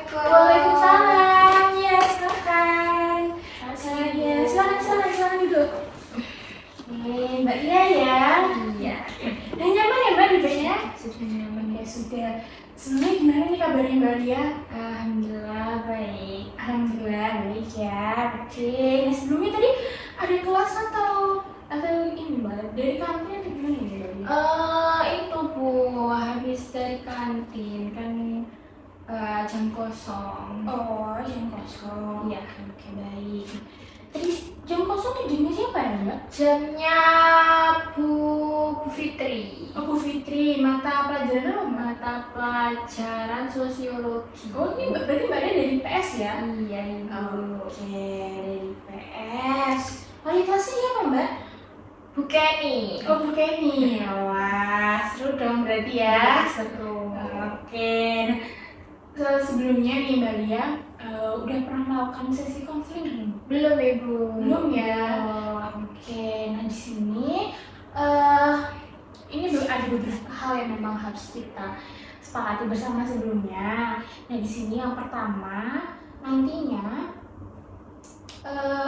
Assalamualaikum. Waalaikumsalam. Ya, silakan. Ya, silakan duduk. Mbak Lia ya. Iya. Udah nyaman ya Mbak duduknya? Sudah nyaman ya. Ya sudah. Sebenarnya gimana nih kabarnya Mbak Lia? Alhamdulillah baik. Alhamdulillah baik ya. Oke. Nah sebelumnya tadi ada kelas atau ini Mbak dari kantin atau gimana nih Mbak Lia? Itu Bu, habis dari kantin kan jam kosong. Oh, jam kosong. Iya. Oke baik. Tadi jam kosong tuh jamnya siapa ya Mbak? Jamnya Bu Fitri. Oh, Bu Fitri, mata pelajaran apa Mbak? Mata pelajaran sosiologi. Oh, ini berarti Mbaknya dari PS ya? Iya Ibu. Oke, dari PS. Wali kelasnya siapa Mbak? Bu Kenny. Oh, Bu Kenny. Wah, seru dong berarti ya. Seru. Oke. Nah, sebelumnya nih Mbak Lia, udah pernah melakukan sesi konseling belum? Belum Ibu. Belum ya? Belum. Oke, nah di sini ini ada beberapa hal yang memang harus kita sepakati bersama sebelumnya. Nah di sini yang pertama nantinya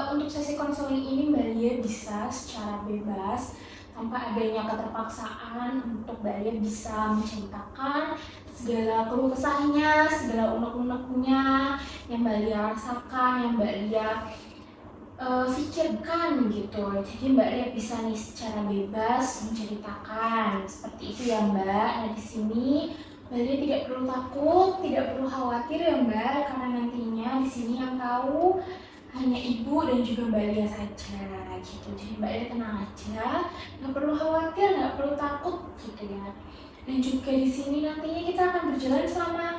untuk sesi konseling ini Mbak Lia bisa secara bebas tanpa adanya keterpaksaan untuk Mbak Lia bisa menceritakan segala keluh kesahnya, segala unek-uneknya yang Mbak Lia rasakan, yang Mbak Lia pikirkan gitu. Jadi Mbak Lia bisa nih secara bebas menceritakan seperti itu ya Mbak. Nah di sini Mbak Lia tidak perlu takut, tidak perlu khawatir ya Mbak, karena nantinya di sini yang tahu hanya ibu dan juga Mbak Lia saja gitu. Jadi Mbak Lia tenang aja, nggak perlu khawatir, nggak perlu takut gitu ya. Dan juga di sini nantinya kita akan berjalan selama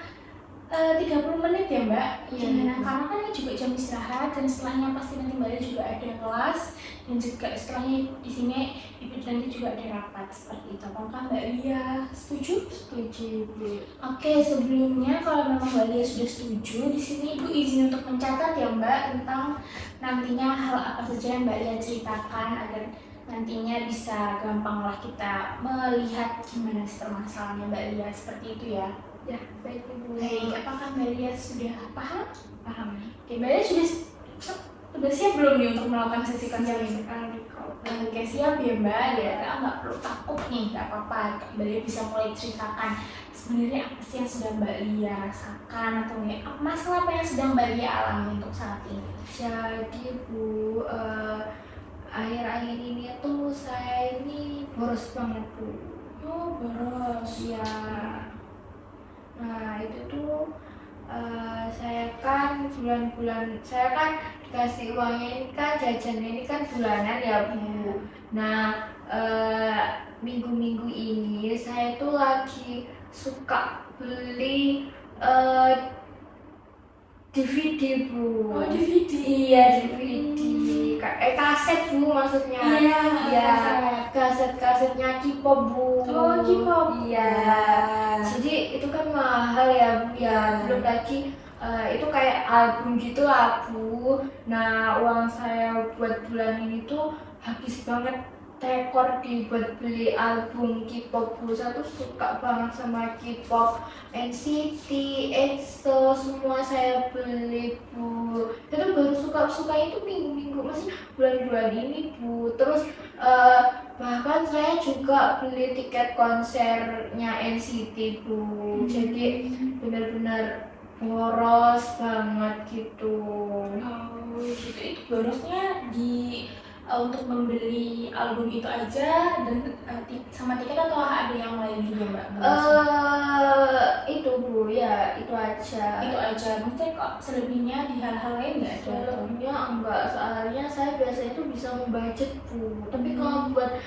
30 menit ya Mbak. Iya. Karena kan ini juga jam istirahat dan setelahnya pasti nanti Mbak Lia juga ada kelas dan juga setelahnya di sini ibu nanti juga ada rapat seperti itu. Apakah Mbak Lia setuju? Setuju Bu. Oke, sebelumnya kalau memang Mbak Lia sudah setuju, di sini Ibu izin untuk mencatat ya Mbak tentang nantinya hal apa saja yang Mbak Lia ceritakan agar nantinya bisa gampanglah kita melihat gimana permasalahannya Mbak Lia seperti itu ya. Ya, baik Ibu. Baik, apakah Mbak Lia sudah paham? Paham. Oke, Mbak Lia sudah siap belum nih untuk melakukan sesi konseling? Oke, siap ya Mbak, ya nggak perlu takut nih, nggak apa-apa. Mbak Lia bisa mulai ceritakan sebenarnya apa sih yang sudah Mbak Lia rasakan atau ya, masalah apa yang sedang Mbak Lia alami untuk saat ini? Jadi Bu, akhir-akhir ini tuh saya ini boros banget Bu. Oh, boros. Iya. Nah itu tuh saya kan bulan-bulan, saya kan dikasih uangnya ini kan jajannya ini kan bulanan ya Bu. Nah minggu-minggu ini saya tuh lagi suka beli DVD Bu. Oh, DVD. Iya DVD. Kaset Bu maksudnya. Iya, Iya. Kaset-kasetnya K-pop Bu. Oh, K-pop. Iya. Jadi itu kan mahal ya Bu ya. Belum lagi itu kayak album gitu lah Bu. Nah uang saya buat bulan ini tuh habis banget tekor buat beli album K-pop Bu. Saya tuh suka banget sama K-pop, NCT, EXO, semua saya beli Bu. Itu baru suka itu minggu-minggu, masih bulan-bulan ini Bu. Terus bahkan saya juga beli tiket konsernya NCT Bu. Jadi benar-benar boros banget gitu. Oh, gitu. Itu borosnya untuk membeli album itu aja dan sama tiket atau ada yang lain juga Mbak? Itu Bu ya, itu aja. Itu aja. Maksudnya kok selebihnya di hal-hal lain nggak ada? Selebihnya enggak, soalnya saya biasanya tuh bisa membudget Bu. Tapi kalau buat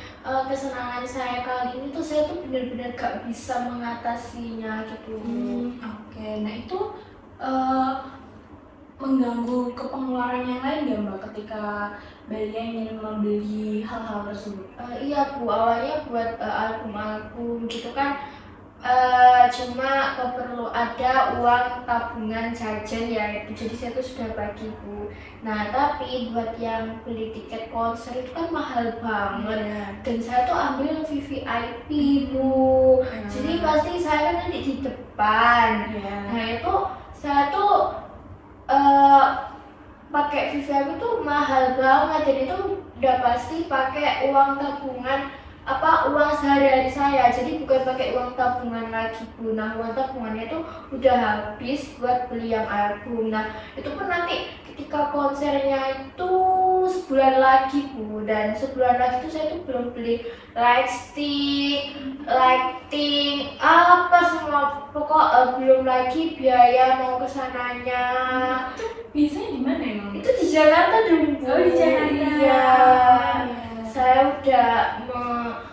kesenangan saya kali ini tuh saya tuh benar-benar gak bisa mengatasinya gitu. Oke. Nah itu mengganggu ke pengeluaran yang lain nggak Mbak ketika Mbak Lia ingin membeli hal-hal tersebut? Iya Bu, awalnya buat album-album gitu kan cuma perlu ada uang tabungan jajan ya itu, jadi saya tuh sudah bagi Bu. Nah tapi buat yang beli tiket konser itu kan mahal banget dan saya tuh ambil yang VVIP Bu. Jadi pasti saya kan nanti di depan. Nah itu saya tuh eh, pakai Vivien itu mahal banget, jadi itu udah pasti pakai uang tabungan uang sehari-hari saya, jadi bukan pakai uang tabungan lagi Bu. Nah, uang tabungannya itu udah habis buat beli yang album. Nah, itu pun nanti ketika konsernya itu sebulan lagi Bu, dan sebulan lagi itu saya tuh belum beli lightstick, lighting, apa semua pokok belum lagi biaya mau kesananya. Biasanya di mana emang? Itu di Jakarta dong Bu. Oh, di Jakarta. Iya. Saya udah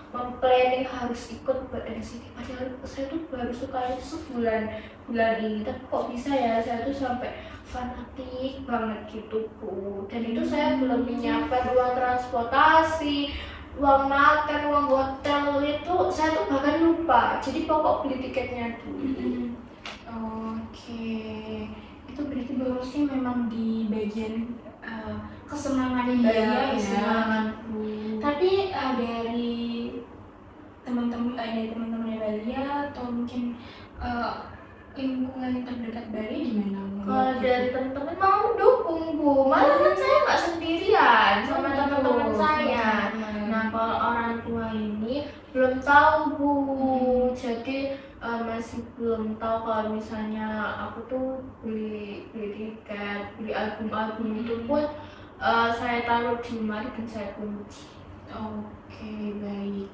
memplanning harus ikut buat NCT, padahal saya tuh baru suka itu bulan ini, tapi kok bisa ya saya tuh sampai fanatik banget gitu Bu. Dan itu saya belum menyiapkan uang transportasi, uang makan, uang hotel, itu saya tuh bahkan lupa, jadi pokok beli tiketnya dulu. Oke, itu berarti borosnya memang di bagian kesenangan Balia ya. Kesenangan Bu. Tapi dari teman-teman Balia atau mungkin lingkungan terdekat Balia gimana? Kalau dari teman-teman mau dukung Bu, malah kan saya nggak sendirian sama teman-teman saya. Nah, kalau orang tua ini belum tahu Bu, jadi masih belum tahu kalau misalnya aku tuh beli tiket, beli album itu pun saya taruh di lemari dan saya kunci. Oke, baik.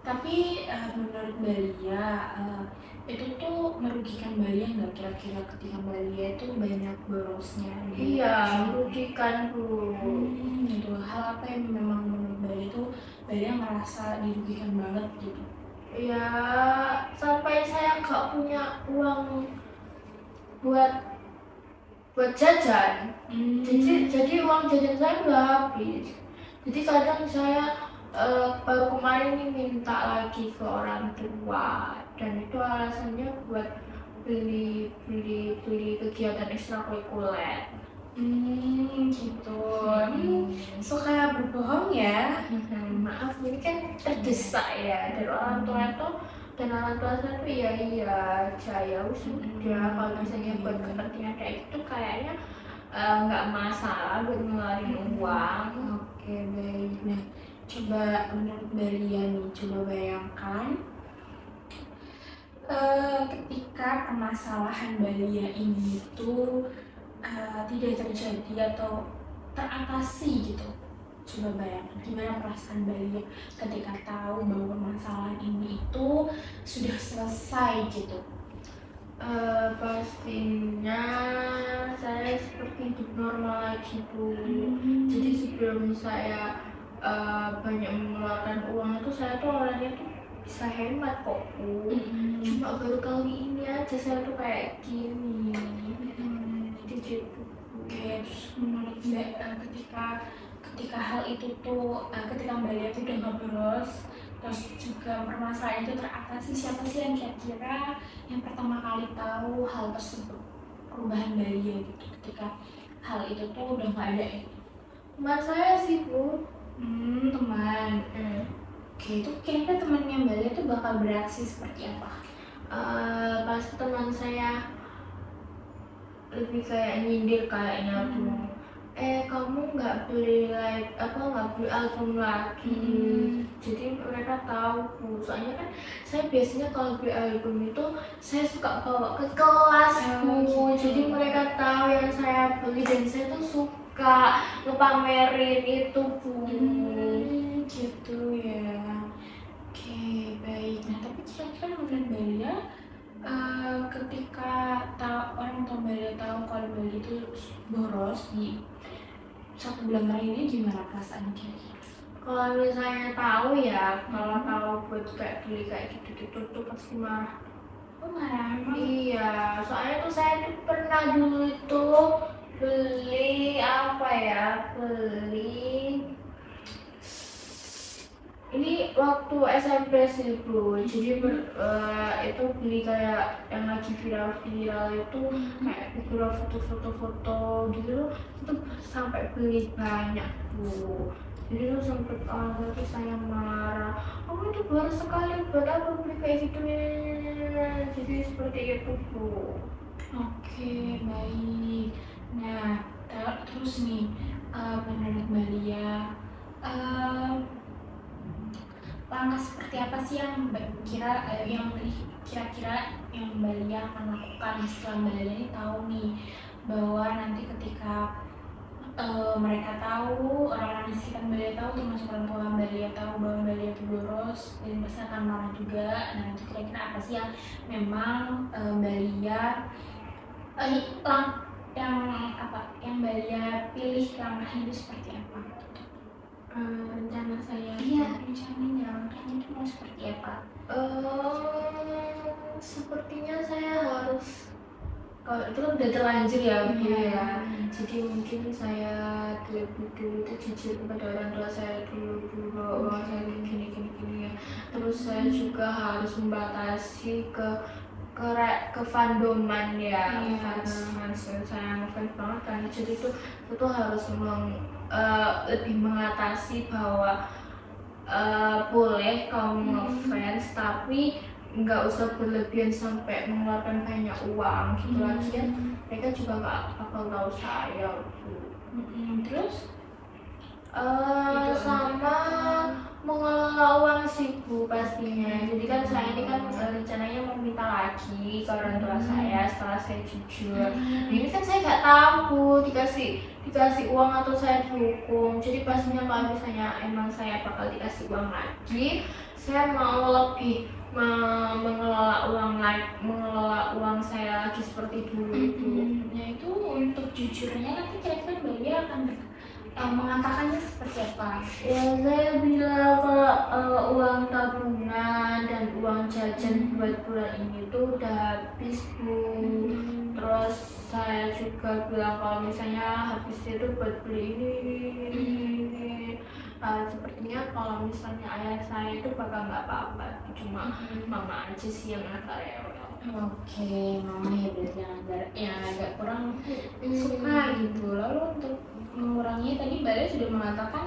Tapi menurut Balia itu tuh merugikan Balia nggak kira-kira ketika Balia itu banyak borosnya? Iya, merugikan Bu. Gitu. Hal apa yang memang menurut Balia itu Balia merasa dirugikan banget gitu? Ya, sampai saya nggak punya uang buat jajan. Jadi uang jajan saya udah habis. Jadi kadang saya baru kemarin ini minta lagi ke orang tua, dan itu alasannya buat beli kegiatan ekstrakurikuler. Gitu. Suka berbohong ya? Maaf, ini kan terdesak ya dari orang tua itu, dan orang tua saya tuh iya aja, ya sudah, kalau misalnya buat kepentingan kayak gitu kayaknya nggak masalah buat ngeluarin uang. Oke, baik. Nah, coba menurut Balia nih, coba bayangkan ketika permasalahan Balia ini tuh tidak terjadi atau teratasi gitu. Coba bayangkan gimana perasaan Balia ketika tahu bahwa permasalahan ini itu sudah selesai gitu. Pastinya saya seperti hidup normal lagi Bu. Jadi sebelum saya banyak mengeluarkan uang itu, saya tuh orangnya tuh bisa hemat kok Bu. Cuma baru kali ini aja saya tuh kayak gini. Gitu. Oke, terus menurut Mbak ketika hal itu tuh ketika Mbak Lia tuh udah nggak boros, terus juga permasalahan itu teratasi, siapa sih yang kira-kira yang pertama kali tahu hal tersebut, perubahan Mbak Lia gitu ketika hal itu tuh udah nggak ada ya? Teman saya sih Bu. Teman. Oke, itu kira-kira temannya Mbak Lia tuh bakal bereaksi seperti apa? Pas teman saya lebih kayak nyindir kayaknya Bu. Kamu nggak beli album lagi. Jadi mereka tahu Bu, soalnya kan saya biasanya kalau beli album itu saya suka bawa ke kelas Bu. Jadi mereka tahu yang saya beli, dan saya tuh suka ngepamerin itu Bu. Gitu ya. Oke, baik. Nah, tapi kira-kira menurut Balia ketika orang tua Balia tahu kalau Balia itu boros di 1 bulan terakhir ini, gimana perasaannya kira-kira? Kalau misalnya tahu ya, kalau tahu buat kayak beli kayak gitu-gitu tuh pasti marah. Oh, marah emang? Iya, soalnya tuh saya tuh pernah dulu tuh beli ini waktu SMP sih Bu. Jadi itu beli kayak yang lagi viral itu, kayak beberapa foto gitu, itu sampai beli banyak Bu. Jadi itu sempet tuh saya marah, kamu itu baru sekali buat apa beli kayak gitu. Jadi seperti itu Bu. Oke, baik. Nah, terus nih, menurut Mbak Lia, eh, langkah seperti apa sih yang kira-kira yang Mbak Lia akan lakukan setelah Mbak Lia ini tahu nih bahwa nanti ketika mereka tahu, orang-orang di sekitar Mbak Lia tahu, termasuk orang tua Mbak Lia tahu bahwa Mbak Lia itu boros, dan pasti akan marah juga. Nah, itu kira-kira apa sih yang memang Mbak Lia yang Mbak Lia pilih langkahnya itu seperti apa? Rencana saya Iya, rencananya langkahnya itu mau seperti apa? Sepertinya saya harus, kalau itu kan udah terlanjur ya Bu ya. Jadi mungkin saya lebih dulu itu jujur kepada orang tua saya dulu bahwa uang saya gini ya. Terus saya juga harus membatasi ke fandoman ya. Fans saya ngefans banget kan. Jadi itu harus lebih mengatasi bahwa boleh kamu ngefans tapi nggak usah berlebihan sampai mengeluarkan banyak uang gitu lagi ya. Mereka juga nggak bakal tahu saya Terus sama mengelola uang sih Bu pastinya. Jadi kan saya ini kan rencananya mau minta lagi ke orang tua saya setelah saya jujur. Ini kan saya nggak tahu dikasih uang atau saya dihukum. Jadi pastinya kalau misalnya emang saya bakal dikasih uang lagi, saya mau lebih mengelola uang saya lagi seperti dulu itu. Nah, itu untuk jujurnya nanti kira-kira Mbak Lia akan mengatakannya seperti apa? Ya saya bilang kalau uang tabungan dan uang jajan buat bulan ini tuh udah habis Bu. Terus saya juga bilang kalau misalnya habis itu buat beli ini. Sepertinya kalau misalnya ayah saya itu bakal nggak apa-apa, cuma mama aja sih yang agak rewel. Oke, mama ya berarti yang agak kurang suka gitu. Lalu untuk mengurangi tadi Mbak Lia sudah mengatakan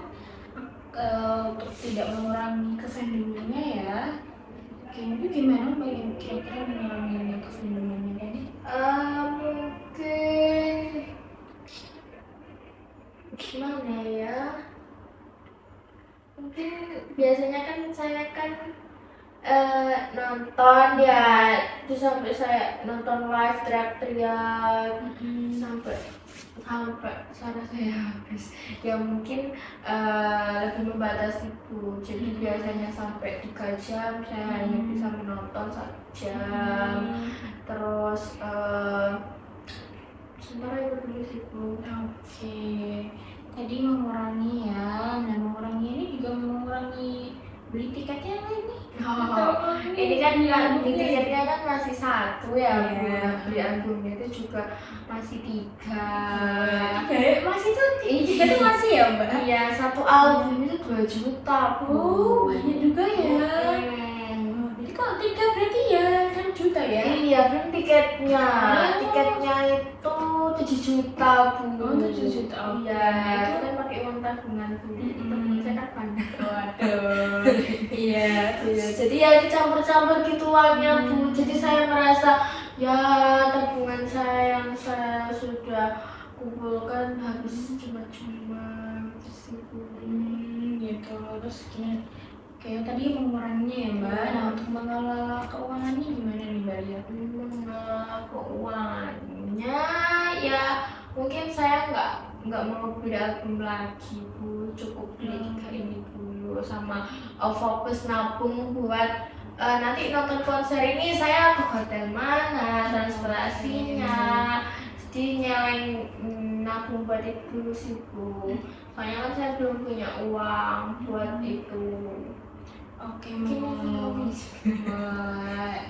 untuk tidak mengurangi kefandomannya ya. Oke, itu gimana Mbak Lia kira-kira mengurangi kefandomannya tadi? Mungkin gimana ya? Mungkin biasanya kan saya nonton ya, terus sampai saya nonton live teriak-teriak sampai suara saya habis. Ya mungkin lebih membatasi Bu. Jadi biasanya sampai 3 jam saya hanya bisa menonton 1 jam. Terus sementara itu dulu sih Bu. Oke, tadi mengurangi ya. Nah, mengurangi ini juga mengurangi beli tiketnya lah ini. Ini kan tiketnya kan masih 1 ya Bu. Beli albumnya itu juga masih 3. Masih tuh tiga tuh masih ya Mbak? Iya, 1 album itu 2 juta Bu. Banyak juga ya. Jadi kalau 3 berarti ya 6 juta ya? Iya kan tiketnya itu 7 juta Bu. 7 juta. Iya, itu kan pakai uang tabungan Bu. Temen saya kan banyak. Waduh. Iya. Jadi ya dicampur-campur gitu uangnya Bu. Jadi saya merasa ya tabungan saya yang saya sudah kumpulkan habis cuma-cuma gitu Bu. Gitu. Terus gimana? Kayak tadi menguranginya ya Mbak. Nah, untuk mengelola keuangannya gimana nih Mbak Lia? Mengelola keuangannya ya mungkin saya nggak mau beli album lagi Bu. Cukup beli 3 ini dulu sama fokus nabung buat nanti nonton konser ini saya ke hotel mana, transportasinya. Jadi nyalain nabung buat itu dulu sih Bu. Soalnya kan saya belum punya uang buat itu. Oke,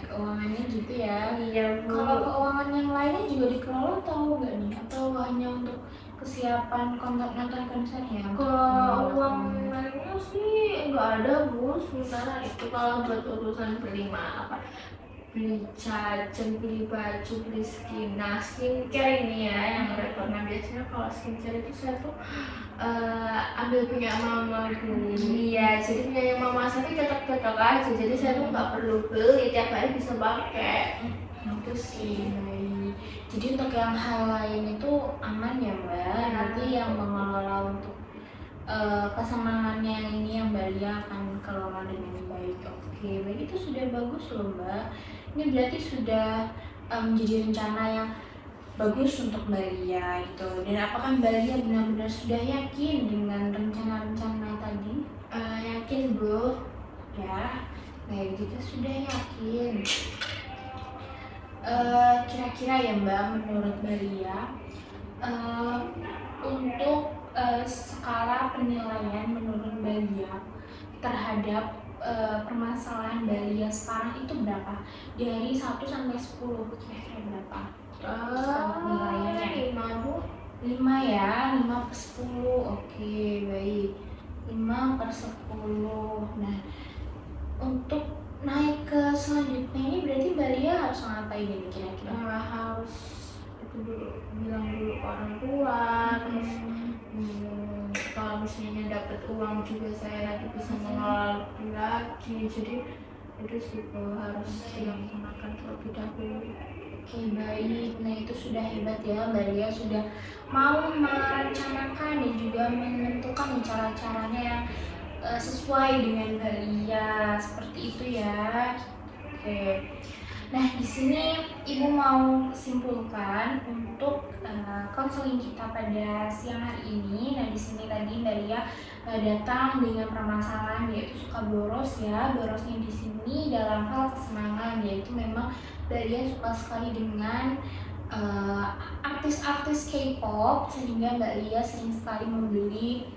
keuangannya gitu ya. Iya Bu. Kalau keuangan yang lainnya juga dikelola tahu nggak nih? Atau hanya untuk kesiapan nonton konsernya? Kalau uang lainnya sih nggak ada Bu. Sementara itu kalau buat urusan beli beli jajan, beli baju, beli skin. Nah, skincare ini ya yang repot. Nah, biasanya kalau skincare itu saya tuh ambil punya mama dulu. Iya, jadi punya mama saya tuh cocok-cocok aja. Jadi saya tuh nggak perlu beli, tiap hari bisa pakai. Itu sih. Baik. Jadi untuk yang hal lain itu aman ya Mbak. Nanti yang mengelola untuk kesenangannya yang ini yang Mbak Lia akan kelola dengan baik. Oke, baik, itu sudah bagus loh Mbak. Ini berarti sudah menjadi rencana yang bagus untuk Mbak Lia itu. Dan apakah Mbak Lia benar-benar sudah yakin dengan rencana-rencana tadi? Yakin, Bu. Ya, baik, jika sudah yakin. Kira-kira ya Mbak, menurut Mbak Lia, untuk skala penilaian menurut Mbak Lia terhadap permasalahan Mbak Lia sekarang itu berapa? Dari 1 sampai 10 kira-kira berapa? Penilaiannya 5, Bu. 5 ya, 5 per 10. Oke, baik. 5 per 10. Nah, untuk naik ke selanjutnya ini berarti Mbak Lia harus ngapain ini kira-kira? Harus itu dulu, bilang dulu ke orang tua, terus kalau misalnya dapat uang juga saya nanti bisa mengelola lebih lagi. Jadi itu sih Bu, harus dilaksanakan terlebih dahulu. Oke, baik. Nah, itu sudah hebat ya, Mbak Lia sudah mau merencanakan dan juga menentukan cara-caranya yang sesuai dengan Mbak Lia, seperti itu ya. Oke. Nah, di sini Ibu mau simpulkan untuk konseling kita pada siang hari ini. Nah, di sini tadi Mbak Lia datang dengan permasalahan yaitu suka boros ya. Borosnya di sini dalam hal kesenangan, yaitu memang Mbak Lia suka sekali dengan artis-artis K-pop, sehingga Mbak Lia sering sekali membeli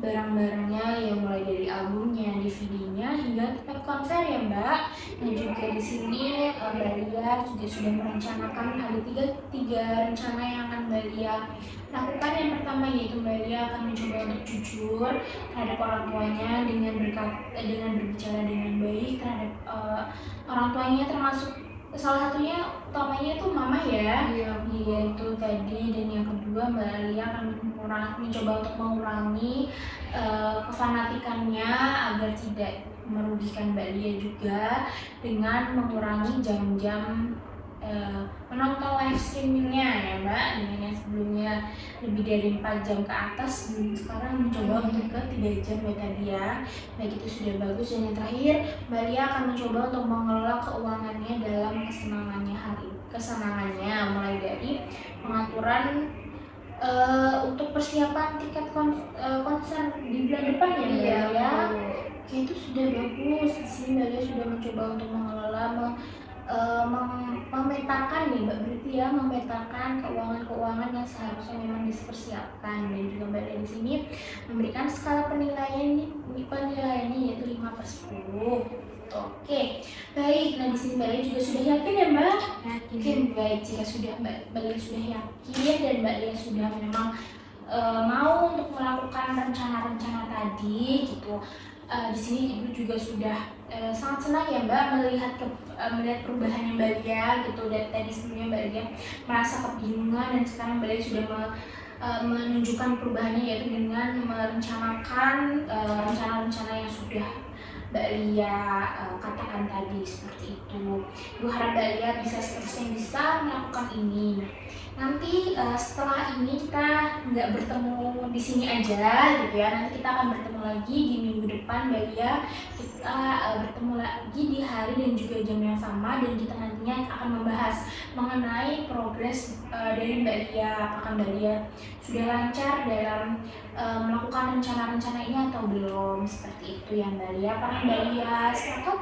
barang-barangnya yang mulai dari albumnya, DVD-nya hingga tiket konser ya Mbak. Dan juga di sini Mbak Lia juga sudah merencanakan ada tiga rencana yang akan Mbak Lia lakukan. Yang pertama yaitu Mbak Lia akan mencoba untuk jujur terhadap orang tuanya dengan berbicara dengan baik terhadap orang tuanya, termasuk salah satunya utamanya itu mama ya. Iya. Itu tadi. Dan yang kedua Mbak Lia akan mencoba untuk mengurangi kefanatikannya agar tidak merugikan Mbak Lia juga dengan mengurangi jam-jam menonton live streamingnya ya Mbak, dengan yang sebelumnya lebih dari 4 jam ke atas, sekarang mencoba untuk ke 3 jam ya tadi ya. Baik, itu sudah bagus. Dan yang terakhir Mbak Lia akan mencoba untuk mengelola keuangannya dalam kesenangannya, mulai dari pengaturan untuk persiapan tiket konser di bulan depan ya Mbak Lia. Oke, itu sudah bagus. Di sini Mbak Lia sudah mencoba untuk mengelola memetakan nih Mbak, berarti ya memetakan keuangan yang seharusnya memang dipersiapkan. Dan juga Mbak Lia di sini memberikan skala penilaiannya yaitu 5 per 10. Oke, baik. Nah, di sini Mbak Lia juga sudah yakin ya Mbak? Yakin. Baik, jika sudah Mbak Lia sudah yakin dan Mbak Lia sudah memang mau untuk melakukan rencana-rencana tadi gitu. Di sini Ibu juga sudah sangat senang ya Mbak melihat perubahannya Mbak Lia gitu. Dari tadi sebelumnya Mbak Lia merasa kebingungan dan sekarang Mbak Lia sudah menunjukkan perubahannya, yaitu dengan merencanakan rencana-rencana yang sudah Mbak Lia katakan tadi seperti itu. Ibu harap Mbak Lia bisa seterusnya bisa melakukan ini. Nanti setelah ini kita nggak bertemu di sini aja gitu ya. Nanti kita akan bertemu lagi di minggu depan Mbak Lia. Kita bertemu lagi di hari dan juga jam yang sama, dan kita nantinya akan membahas mengenai progres dari Mbak Lia. Apakah Mbak Lia sudah lancar dalam melakukan rencana-rencana ini atau belum, seperti itu ya Mbak Lia. Apakah Mbak Lia sepakat?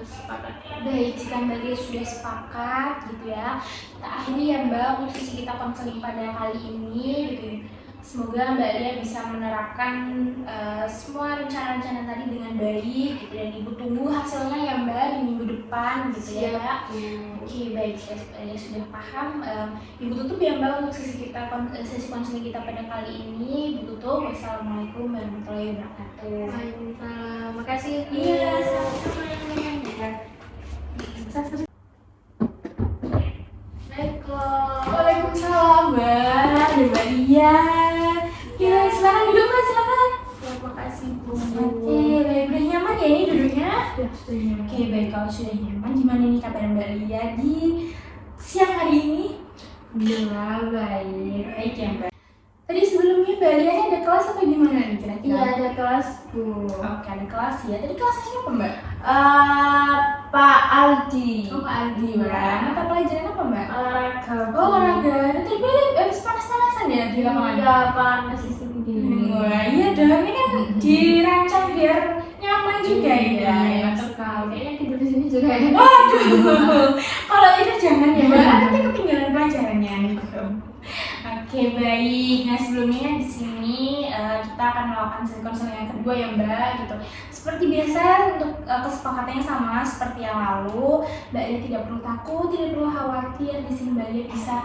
Sepakat. Baik, jika Mbak Lia sudah sepakat gitu ya, kita akhiri ya Mbak untuk sesi kita konseling pada kali ini gitu. Semoga Mbak Lia bisa menerapkan semua rencana-rencana tadi dengan baik gitu, dan Ibu tunggu hasilnya ya Mbak di minggu depan gitu ya. Oke, baik, jika Mbak Lia sudah paham, Ibu tutup ya Mbak untuk sesi konseling kita pada kali ini. Ibu tutup. Wassalamualaikum warahmatullahi wabarakatuh. Waalaikumsalam. Makasih. Iya, sama-sama. Oke, baik, udah nyaman ya ini duduknya? Sudah nyaman. Oke, baik, kalau sudah nyaman, gimana nih kabar Mbak Lia di siang hari ini? Alhamdulillah baik. Baik ya Mbak. Tadi sebelumnya Mbak Lia ada kelas atau gimana nih kira-kira? Iya, ada kelasku. Oke, ada kelas ya. Tadi kelasnya siapa Mbak? Pak Aldi. Oh, Pak Aldi, Mbak. Mata pelajaran apa Mbak? Olahraga. Oh, olahraga. Tadi Mbak habis panas-panasan ya di lapangan? Iya, panas di sini. Wah, iya dong. Ini kan dirancang biar nyaman juga Iya, ini. enak sekali. Kayaknya tidur di sini juga ya. Waduh, kalau itu jangan ya Mbak, nanti ketinggalan pelajarannya gitu. Oke, baik. Nah, sebelumnya di sini kita akan melakukan sesi konseling yang kedua ya Mbak gitu. Seperti biasa untuk kesepakatannya sama seperti yang lalu, Mbak Lia tidak perlu takut, tidak perlu khawatir. Di sini Mbak Lia bisa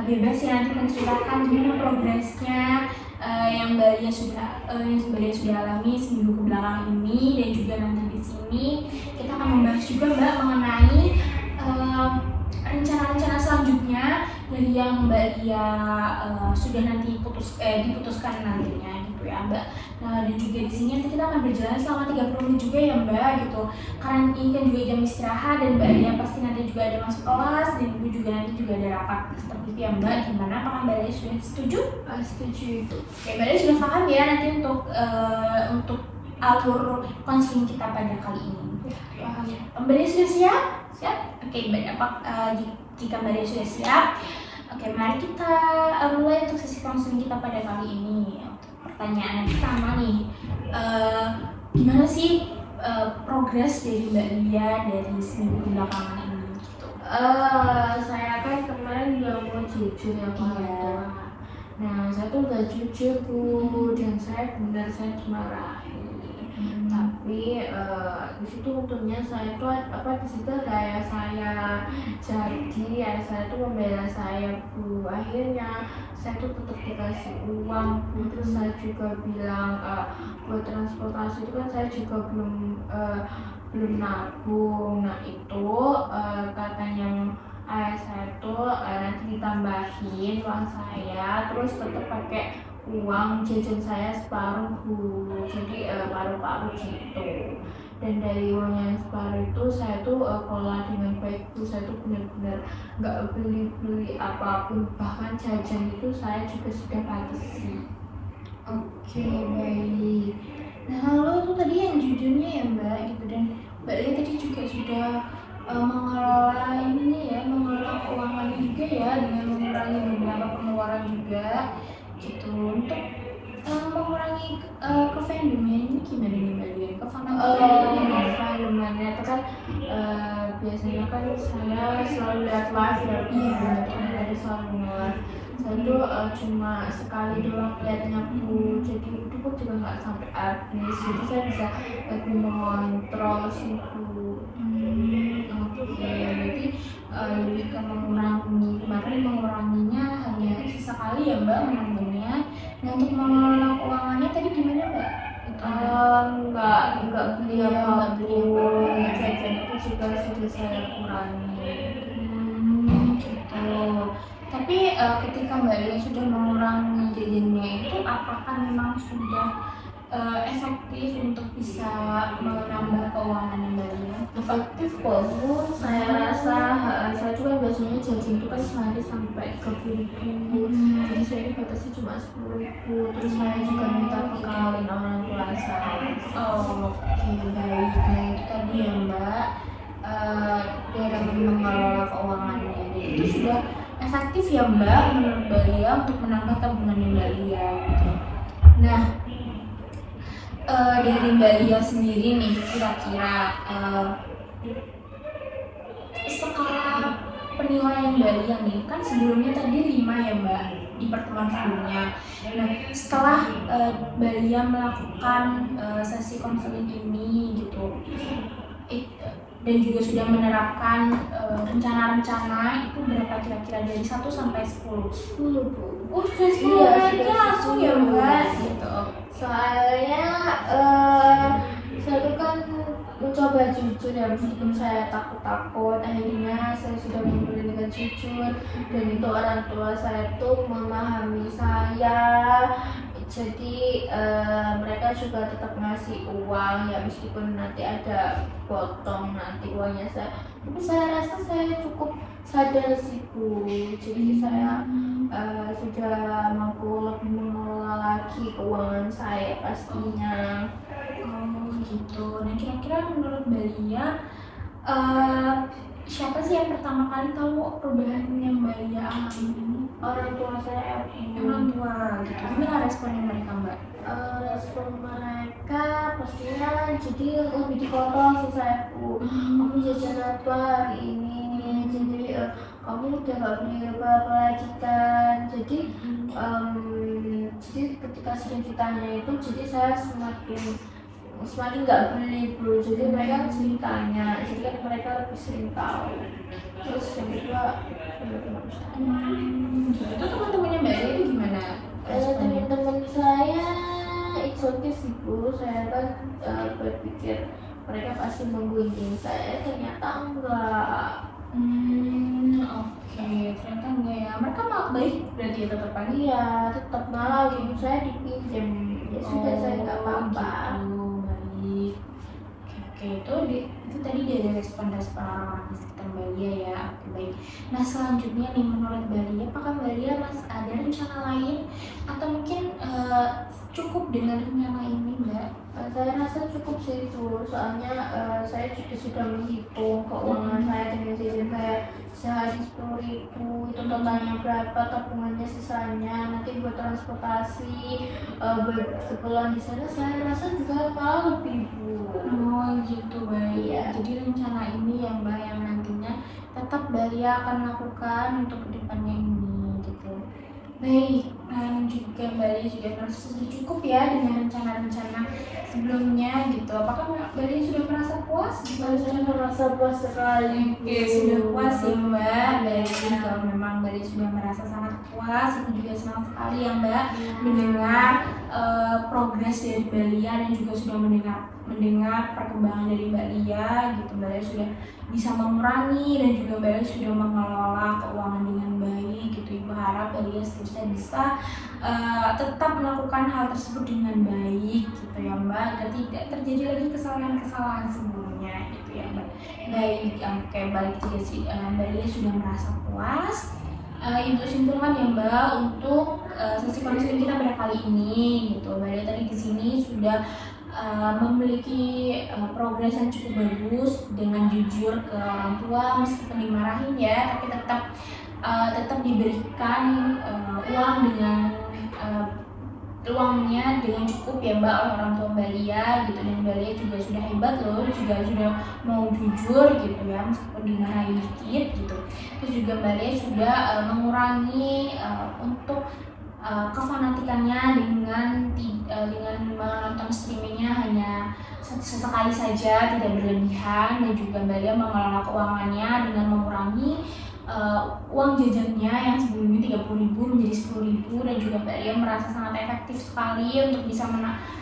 bebas ya nanti menceritakan gimana progresnya yang Mbak Lia sudah alami seminggu kebelakang ini, dan juga nanti di sini kita akan membahas juga Mbak mengenai rencana-rencana selanjutnya dari yang Mbak Lia sudah nanti diputuskan nantinya gitu ya Mbak. Nah, dan juga di sini nanti kita akan berjalan selama 30 menit juga ya Mbak gitu. Karena ini kan juga jam istirahat dan Mbak Lia pasti nanti juga ada masuk kelas dan Ibu juga nanti juga ada rapat seperti itu ya Mbak. Gimana, apakah Mbak Lia sudah setuju? Setuju itu. Oke, Mbak Lia sudah paham ya nanti untuk alur konseling kita pada kali ini. Paham. Mbak Lia sudah siap? Siap? Oke, jika Mbak Lia sudah siap, oke, mari kita mulai untuk sesi konseling kita pada kali ini. Pertanyaan yang pertama nih, gimana sih progres dari Mbak Lia dari seminggu belakangan ini gitu? Saya kan kemarin juga mau jujur ya Pak. Iya. Nah, saya tuh udah jujur Bu, dan saya benar saya dimarahin. Tapi di situ untungnya saya tuh di situ ada ayah saya, jadi ayah saya tuh membela saya Bu. Akhirnya saya tuh tetap dikasih uang Bu. Terus saya juga bilang buat transportasi itu kan saya juga belum nabung. Nah itu katanya ayah saya tuh nanti ditambahin uang saya, terus tetap pakai uang jajan saya separuh Bu, jadi paruh-paruh gitu. Dan dari uang yang separuh itu saya tuh kelola dengan baik Bu. Saya tuh benar-benar nggak beli apapun, bahkan jajan itu saya juga sudah batasi. Oke, baik. Nah, lalu itu tadi yang jujurnya ya Mbak gitu, dan Mbak Lia tadi juga sudah mengelola mengelola keuangan juga ya dengan mengurangi beberapa pengeluaran juga gitu. Untuk mengurangi ke fandomnya ini gimana nih Mbak Lia? Ke Fandomannya itu kan biasanya kan saya selalu lihat live ya Bu. Dari selalu live. Saya tuh cuma sekali doang lihatnya Bu, jadi itu pun juga nggak sampai habis, jadi saya bisa lebih mengontrol sih Bu. Oke, berarti lebih ke mengurangi, kemarin menguranginya hanya sesekali ya Mbak menabungnya. Nah, untuk mengelola keuangannya tadi gimana Mbak? Enggak beli apapun, Iya. jajan itu juga sudah saya kurangi. Gitu. Tapi ketika Mbak Lia sudah mengurangi jajannya itu, apakah memang sudah efektif untuk bisa menambah keuangan Mbak Lia? Efektif kok Bu, saya rasa saya juga biasanya jajan itu kan sehari sampai 30.000, jadi saya ini batasnya cuma 10.000, terus saya juga minta bekalin orang tua saya. Oh, oke, baik. Nah, itu tadi ya Mbak, dalam mengelola keuangannya. Jadi itu sudah efektif ya Mbak menurut Mbak Lia untuk menambah tabungan Mbak Lia gitu. Nah, dari Mbak Lia sendiri nih, kira-kira skala penilaian Mbak Lia nih, kan sebelumnya tadi 5 ya Mbak di pertemuan sebelumnya. Nah, setelah Mbak Lia melakukan sesi konseling ini gitu, dan juga sudah menerapkan rencana-rencana, itu berapa kira-kira dari 1 sampai 10? 10 Bu. Oh, sudah 10 Iya, aja sudah langsung ya 10. Mbak gitu. Soalnya saya tuh kan mencoba jujur ya, meskipun saya takut-takut, akhirnya saya sudah memilih dengan jujur, dan itu orang tua saya tuh memahami saya. Jadi mereka juga tetap ngasih uang ya, meskipun nanti ada potong nanti uangnya saya, tapi saya rasa saya cukup sadar sih Bu. Jadi saya sudah mampu lebih mengelola lagi keuangan saya pastinya. Oh gitu. Nah kira-kira menurut Mbak Lia, siapa sih yang pertama kali tahu perubahan yang Mbak Lia alami ini? Orang tua saya Orang tua gitu. Gimana responnya mereka Mbak? respon mereka pastinya jadi lebih dikontrol sih saya Bu. Kamu jajan apa hari ini, jadi kamu udah gak beli apa-apa lagi kan. Jadi ketika sering ditanya itu, jadi saya semakin nggak beli Bu. Jadi mereka sering tanya, jadi kan mereka lebih sering tahu. Terus yang kedua, Gitu. Itu teman-temannya Mbak Lia itu gimana? teman-teman saya it's okay sih Bu. Saya kan berpikir mereka pasti menggunjing saya, ternyata enggak. Oke, ternyata enggak ya. Mereka malah baik berarti ya tetap pagi. Iya, tetap malah game saya dipinjam. Ya sudah, saya nggak apa-apa. Gitu, baik. Oke, itu tadi dari respon-respon orang-orang di sekitar Mbak Lia ya. Oke, baik. Nah selanjutnya nih, menurut Mbak Lia, apakah Mbak Lia masih ada rencana lain atau mungkin cukup dengan rencana ini Mbak? Saya rasa cukup sih itu, soalnya saya juga sudah menghitung keuangan saya dengan jajan saya sehari 10.000, itu totalnya berapa, tabungannya sisanya, nanti buat transportasi, buat keperluan di sana saya rasa juga malah lebih Bu. Oh gitu, baik. Iya. Jadi rencana ini ya Mbak yang nantinya tetap Mbak Lia akan lakukan untuk kedepannya ini gitu. Baik, dan juga Mbak Lia juga merasa sudah cukup ya dengan rencana-rencana sebelumnya gitu. Apakah Mbak Lia sudah merasa puas? Saya merasa puas sekali. Oke, sudah puas ya Mbak. Baik, kalau memang Mbak Lia sudah merasa sangat puas, itu juga senang sekali ya Mbak mendengar progres dari Mbak Lia dan juga sudah mendengar perkembangan dari Mbak Lia gitu. Mbak Lia sudah bisa mengurangi dan juga Mbak Lia sudah mengelola keuangan dengan baik gitu. Ibu harap Mbak Lia seterusnya bisa tetap melakukan hal tersebut dengan baik gitu ya Mbak, agar tidak terjadi lagi kesalahan-kesalahan sebelumnya gitu ya Mbak. Baik, oke, balik juga sih Mbak Lia sudah merasa puas. Ibu simpulkan ya Mbak untuk sesi konseling kita pada kali ini gitu. Mbak Lia tadi di sini sudah memiliki progres yang cukup bagus dengan jujur ke orang tua, meskipun dimarahin ya, tapi tetap diberikan uang dengan uangnya dengan cukup ya Mbak oleh orang tua Mbak Lia gitu. Dan Mbak Lia juga sudah hebat loh, juga sudah mau jujur gitu ya, meskipun dimarahin dikit gitu. Terus juga Mbak Lia sudah mengurangi untuk kefanatikannya dengan menonton streamingnya hanya sesekali saja, tidak berlebihan. Dan juga Mbak Lia mengelola keuangannya dengan mengurangi uang jajannya yang sebelumnya 30.000 menjadi 10.000. Dan juga Mbak Lia merasa sangat efektif sekali untuk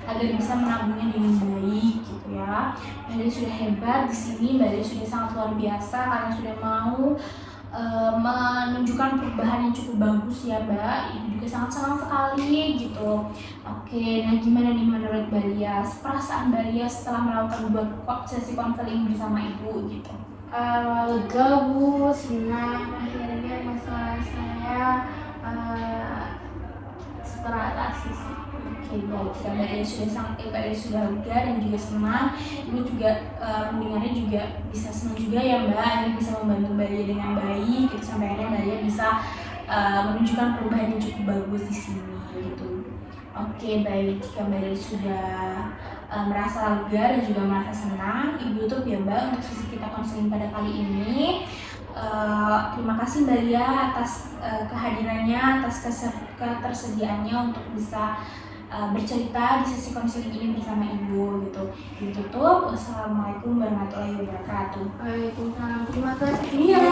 agar bisa menabungnya dengan baik gitu ya. Mbak Lia sudah hebat di sini. Mbak Lia sudah sangat luar biasa karena sudah mau menunjukkan perubahan yang cukup bagus ya Mbak. Ibu juga sangat senang sekali gitu. Oke, nah gimana nih menurut Mbak Lia, perasaan Mbak Lia setelah melakukan 2 sesi konseling bersama Ibu gitu? Lega Bu, senang akhirnya masalah saya teratasi sih. Oke, baik. Mbak Lia sudah lega dan juga senang. Ibu juga mendengarnya juga bisa senang juga ya Mbak. Ini bisa membantu Mbak Lia dengan baik gitu, sampai akhirnya Mbak Lia bisa menunjukkan perubahan yang cukup bagus di sini gitu. Oke, baik. Jika Mbak Lia sudah merasa lega dan juga merasa senang, Ibu tutup ya Mbak untuk sesi kita konseling pada kali ini. Terima kasih Mbak Lia atas kehadirannya, atas ketersediaannya untuk bisa bercerita di sesi konseling ini bersama Ibu gitu. Ditutup. Wassalamualaikum warahmatullahi wabarakatuh. Waalaikumsalam, terima kasih. Iya.